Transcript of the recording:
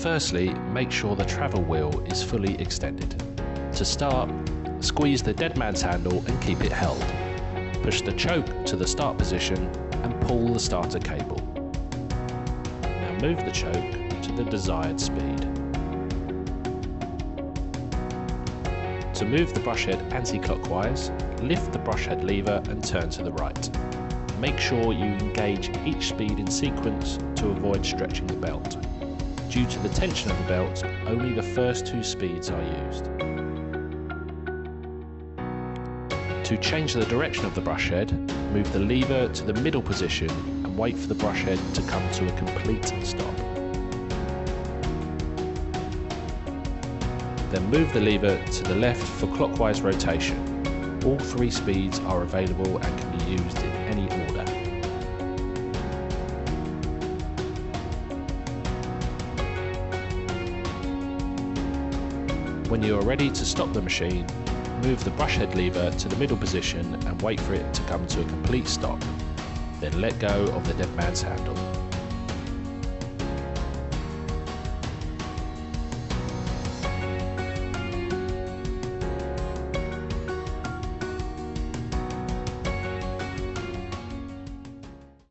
Firstly, make sure the travel wheel is fully extended. To start, squeeze the dead man's handle and keep it held. Push the choke to the start position and pull the starter cable. Now move the choke to the desired speed. To move the brush head anti-clockwise, lift the brush head lever and turn to the right. Make sure you engage each speed in sequence to avoid stretching the belt. Due to the tension of the belt, only the first two speeds are used. To change the direction of the brush head, move the lever to the middle position and wait for the brush head to come to a complete stop. Then move the lever to the left for clockwise rotation. All three speeds are available and can be used in any order. When you are ready to stop the machine, move the brush head lever to the middle position and wait for it to come to a complete stop. Then let go of the dead man's handle.